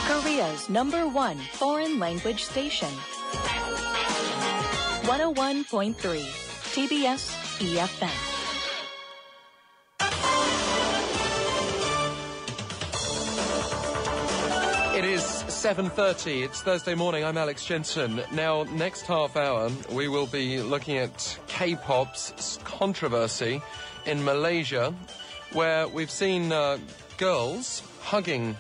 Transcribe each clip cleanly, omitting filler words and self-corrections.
Korea's #1 foreign language station. 101.3 TBS eFM. It is 7:30. It's Thursday morning. I'm Alex Jensen. Now, next half hour, we will be looking at K-pop's controversy in Malaysia, where we've seen girls hugging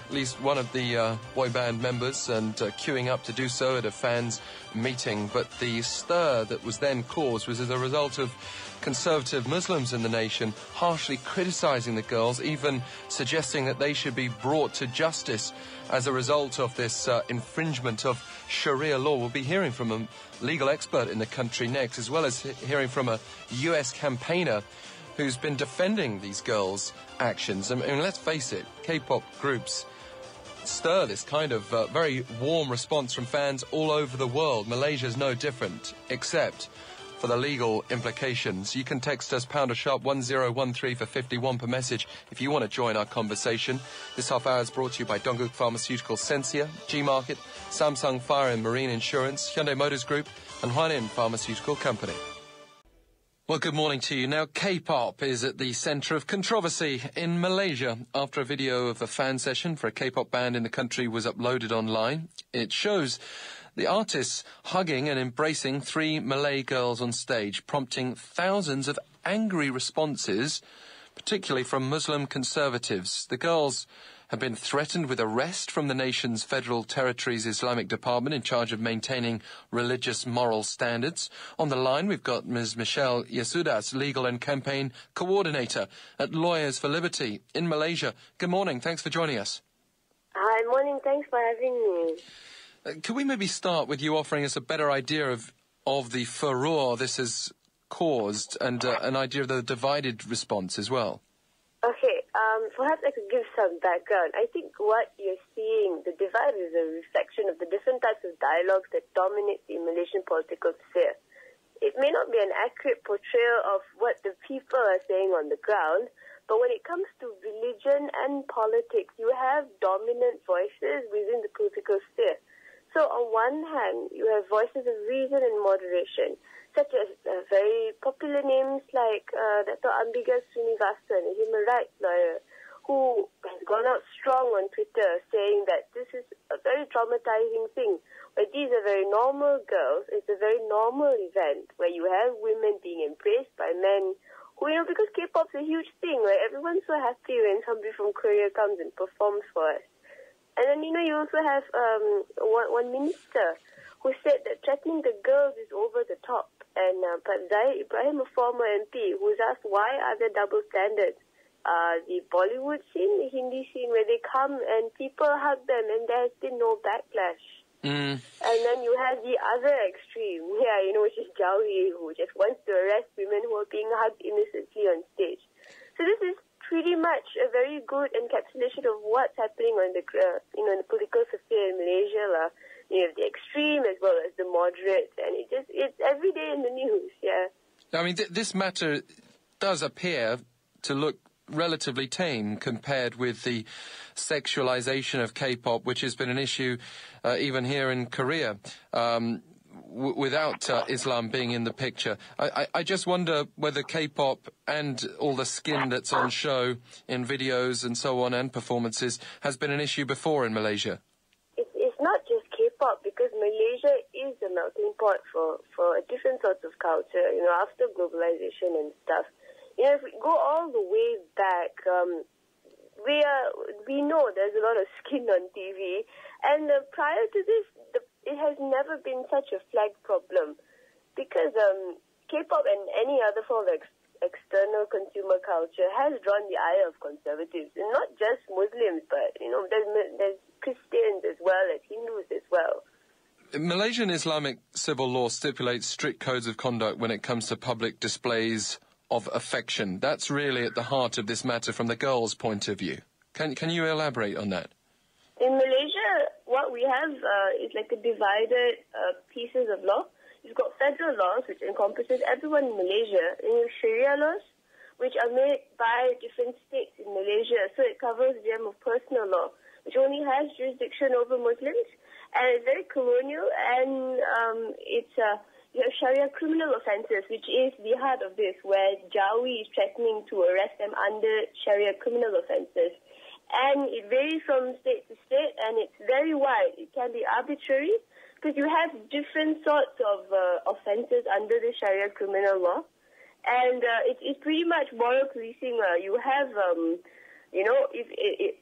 at least one of the boy band members and queuing up to do so at a fans' meeting. But the stir that was then caused was as a result of conservative Muslims in the nation harshly criticizing the girls, even suggesting that they should be brought to justice as a result of this infringement of Sharia law. We'll be hearing from a legal expert in the country next, as well as hearing from a US campaigner who's been defending these girls' actions. I mean, let's face it, K-pop groups stir this kind of very warm response from fans all over the world. Malaysia's no different, except for the legal implications. You can text us #1013 for 51 per message if you want to join our conversation. This half hour is brought to you by Dongguk Pharmaceutical, Sensia, G-Market, Samsung Fire and Marine Insurance, Hyundai Motors Group and Hwan-In Pharmaceutical Company. Well, good morning to you. Now, K-pop is at the centre of controversy in Malaysia after a video of a fan session for a K-pop band in the country was uploaded online. It shows the artists hugging and embracing 3 Malay girls on stage, prompting thousands of angry responses, particularly from Muslim conservatives. The girls have been threatened with arrest from the nation's Federal Territories Islamic Department in charge of maintaining religious moral standards. On the line, we've got Ms. Michelle Yesudas, Legal and Campaign Coordinator at Lawyers for Liberty in Malaysia. Good morning. Thanks for joining us. Hi, morning. Thanks for having me. Can we maybe start with you offering us a better idea of the furore this has caused and an idea of the divided response as well? Okay, perhaps I could give some background. I think what you're seeing, the divide, is a reflection of the different types of dialogues that dominate the Malaysian political sphere. It may not be an accurate portrayal of what the people are saying on the ground, but when it comes to religion and politics, you have dominant voices within the political sphere. So on one hand, you have voices of reason and moderation, such as very popular names like Dr. Ambiga Srinivasan, a human rights lawyer, who has gone out strong on Twitter saying that this is a very traumatizing thing, where these are very normal girls. It's a very normal event where you have women being embraced by men who, because K-pop's a huge thing, right? Everyone's so happy when somebody from Korea comes and performs for us. And then, you also have one minister who said that threatening the girls is over the top. And Zahid Ibrahim, a former MP, who was asked why are there double standards? The Bollywood scene, the Hindi scene, where they come and people hug them and there has been no backlash. And then you have the other extreme, which is Jauhi, who just wants to arrest women who are being hugged innocently on stage. So this is pretty much a very good encapsulation of what's happening on the, in the political sphere in Malaysia. You have the extreme as well as the moderate, and it's every day in the news, yeah. I mean, this matter does appear to look relatively tame compared with the sexualization of K-pop, which has been an issue even here in Korea, without Islam being in the picture. I just wonder whether K-pop and all the skin that's on show in videos and so on and performances has been an issue before in Malaysia. It's not just K-pop, because Malaysia is a melting pot for different sorts of culture, after globalization and stuff. If we go all the way back, we know there's a lot of skin on TV, and prior to this, it has never been such a flag problem, because K-pop and any other form of external consumer culture has drawn the ire of conservatives, and not just Muslims, but there's Christians as well as Hindus as well. Malaysian Islamic civil law stipulates strict codes of conduct when it comes to public displays of affection. That's really at the heart of this matter from the girls' point of view. Can you elaborate on that? In Malaysia, what we have is like a divided pieces of law. You've got federal laws, which encompasses everyone in Malaysia, and you have Sharia laws, which are made by different states in Malaysia. So it covers the realm of personal law, which only has jurisdiction over Muslims, and it's very colonial, and you have Sharia criminal offences, which is the heart of this, where Jawi is threatening to arrest them under Sharia criminal offences. And it varies from state to state, and it's very wide. It can be arbitrary, because you have different sorts of offences under the Sharia criminal law. And it's pretty much moral policing. You have,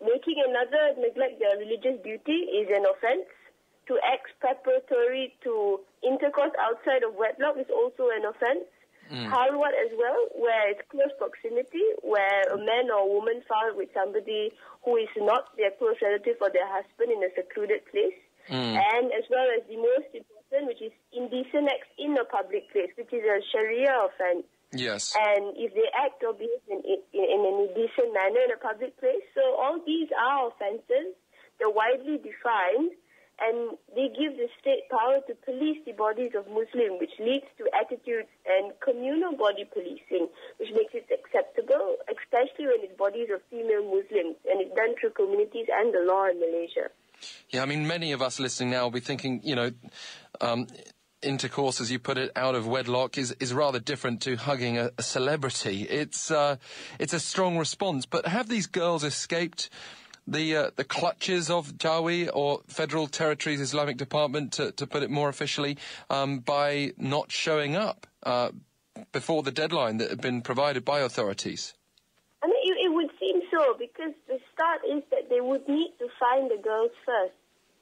making another neglect their religious duty is an offence. To act preparatory to intercourse outside of wedlock is also an offence. Harwat as well, where it's close proximity, where a man or a woman found with somebody who is not their close relative or their husband in a secluded place. And as well as the most important, which is indecent acts in a public place, which is a Sharia offence. Yes. And if they act or behave in an indecent manner in a public place, so all these are offences. They're widely defined. And they give the state power to police the bodies of Muslims, which leads to attitudes and communal body policing, which makes it acceptable, especially when it's bodies of female Muslims, and it's done through communities and the law in Malaysia. Yeah, I mean, many of us listening now will be thinking, intercourse, as you put it, out of wedlock is rather different to hugging a celebrity. It's a strong response, but have these girls escaped the clutches of Jawi or Federal Territories Islamic Department, to put it more officially, by not showing up before the deadline that had been provided by authorities? I mean, it would seem so, because the start is that they would need to find the girls first.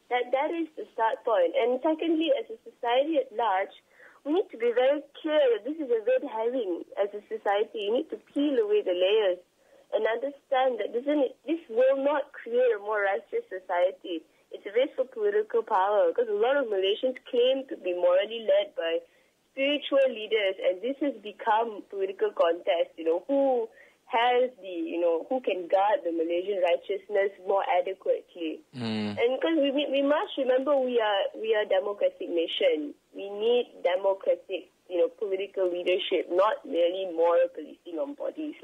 That is the start point. And secondly, as a society at large, we need to be very clear that this is a red herring as a society. You need to peel away the layers and understand that this will not create a more righteous society. It's a race for political power, because a lot of Malaysians claim to be morally led by spiritual leaders, and this has become political contest, who has who can guard the Malaysian righteousness more adequately. And because we must remember we are a democratic nation. We need democratic, political leadership, not merely moral policing on bodies.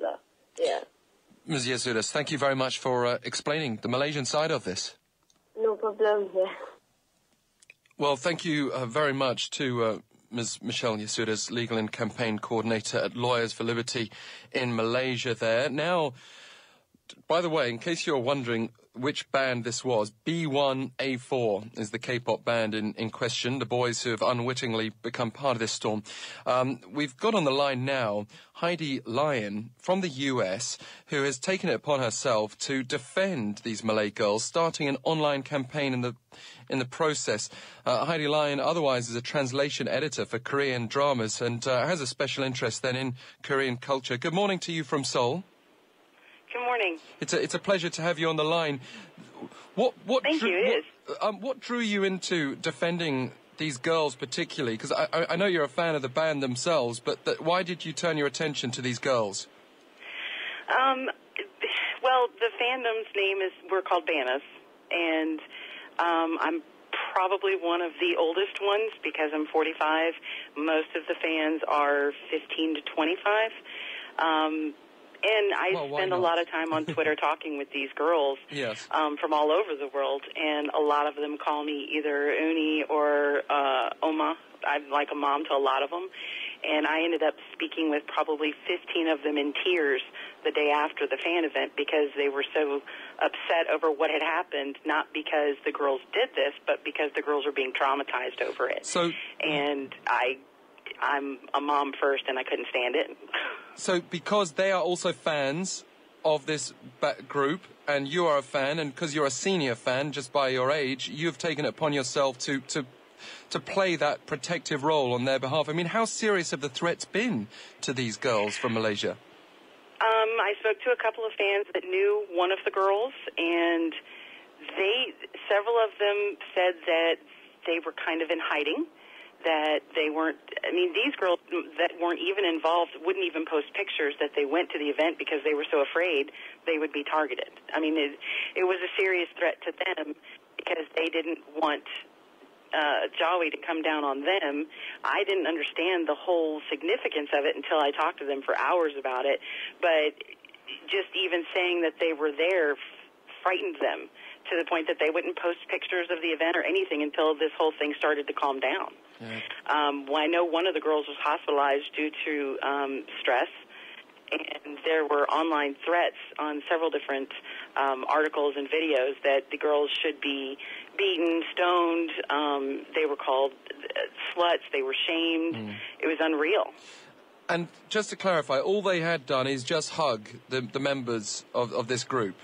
Yeah. Ms. Yesudas, thank you very much for explaining the Malaysian side of this. No problem. Yeah. Well, thank you very much to Ms. Michelle Yesudas, Legal and Campaign Coordinator at Lawyers for Liberty in Malaysia there. Now, by the way, in case you're wondering which band this was, B1A4 is the K-pop band in question, the boys who have unwittingly become part of this storm. We've got on the line now Heidi, Lyon from the US, who has taken it upon herself to defend these Malay girls, starting an online campaign in the process. Heidi Lyon otherwise is a translation editor for Korean dramas and has a special interest then in Korean culture. Good morning to you from Seoul. Good morning. It's a pleasure to have you on the line. Thank you, it is. What drew you into defending these girls particularly? Because I know you're a fan of the band themselves, but why did you turn your attention to these girls? Well, the fandom's name we're called Banas, and I'm probably one of the oldest ones because I'm 45. Most of the fans are 15 to 25. And I spend a lot of time on Twitter talking with these girls from all over the world, and a lot of them call me either Uni or Oma. I'm like a mom to a lot of them. And I ended up speaking with probably 15 of them in tears the day after the fan event because they were so upset over what had happened, not because the girls did this, but because the girls were being traumatized over it. And I'm a mom first, and I couldn't stand it. So because they are also fans of this group, and you are a fan, and because you're a senior fan just by your age, you've taken it upon yourself to play that protective role on their behalf. I mean, how serious have the threats been to these girls from Malaysia? I spoke to a couple of fans that knew one of the girls, and several of them said that they were kind of in hiding, that they weren't, these girls that weren't even involved wouldn't even post pictures that they went to the event because they were so afraid they would be targeted. It was a serious threat to them because they didn't want Jawi to come down on them. I didn't understand the whole significance of it until I talked to them for hours about it. But just even saying that they were there frightened them to the point that they wouldn't post pictures of the event or anything until this whole thing started to calm down. Yeah. Well, I know one of the girls was hospitalized due to stress, and there were online threats on several different articles and videos that the girls should be beaten, stoned. They were called sluts. They were shamed. It was unreal. And just to clarify, all they had done is just hug the members of this group.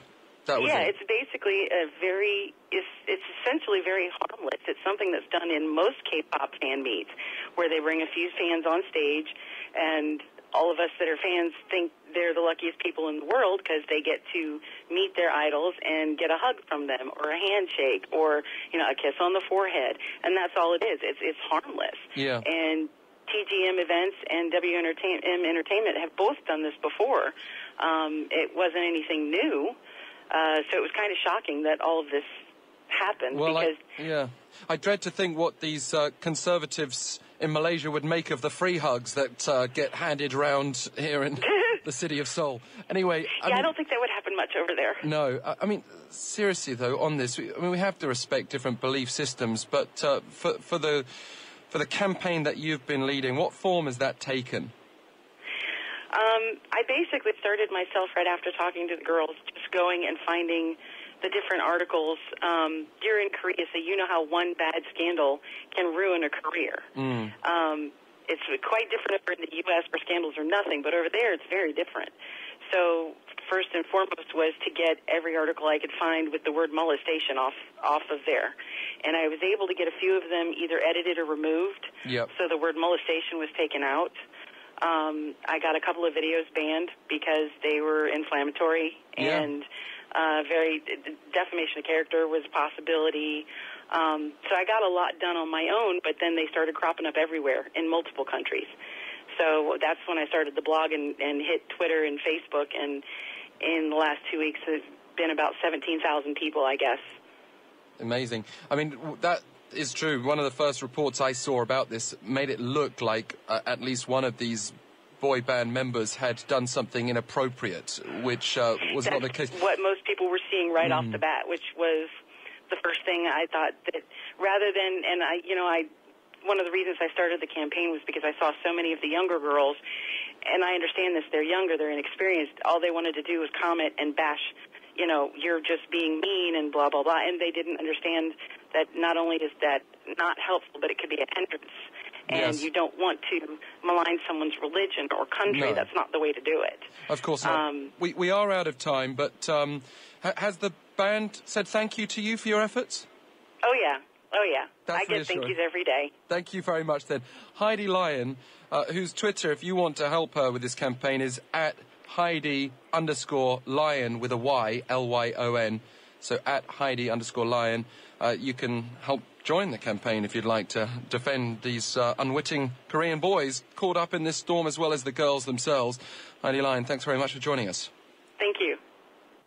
That was it. It's basically it's essentially very harmless. It's something that's done in most K-pop fan meets, where they bring a few fans on stage, and all of us that are fans think they're the luckiest people in the world because they get to meet their idols and get a hug from them, or a handshake, or a kiss on the forehead, and that's all it is. It's harmless. Yeah. And TGM Events and WM Entertainment have both done this before. It wasn't anything new. So it was kind of shocking that all of this happened. Well, I dread to think what these conservatives in Malaysia would make of the free hugs that get handed around here in the city of Seoul. Anyway, I don't think that would happen much over there. No, I mean, seriously though, on this, we have to respect different belief systems. But for the campaign that you've been leading, what form has that taken? I basically started myself right after talking to the girls, just going and finding the different articles. You're in Korea, so you know how one bad scandal can ruin a career. It's quite different over in the U.S. where scandals are nothing, but over there it's very different. So first and foremost was to get every article I could find with the word molestation off of there. And I was able to get a few of them either edited or removed. Yep. So the word molestation was taken out. I got a couple of videos banned because they were inflammatory, and very defamation of character was a possibility. So I got a lot done on my own, but then they started cropping up everywhere in multiple countries. So that's when I started the blog and hit Twitter and Facebook, and in the last 2 weeks it's been about 17,000 people, I guess. Amazing. I mean, that is true. One of the first reports I saw about this made it look like at least one of these boy band members had done something inappropriate, which was not the case. What most people were seeing right off the bat, which was the first thing I thought that rather than, and one of the reasons I started the campaign was because I saw so many of the younger girls, and I understand this, they're younger, they're inexperienced. All they wanted to do was comment and bash, you're just being mean and blah, blah, blah, and they didn't understand that not only is that not helpful, but it could be a hindrance. And you don't want to malign someone's religion or country. No. That's not the way to do it. Of course not. We are out of time, but has the band said thank you to you for your efforts? Oh, yeah. That's I get thank yous every day. Thank you very much, then. Heidi Lyon, whose Twitter, if you want to help her with this campaign, is at Heidi_Lyon with a Y, Lyon. So at Heidi_Lyon. You can help join the campaign if you'd like to defend these unwitting Korean boys caught up in this storm, as well as the girls themselves. Heidi Lyon, thanks very much for joining us. Thank you.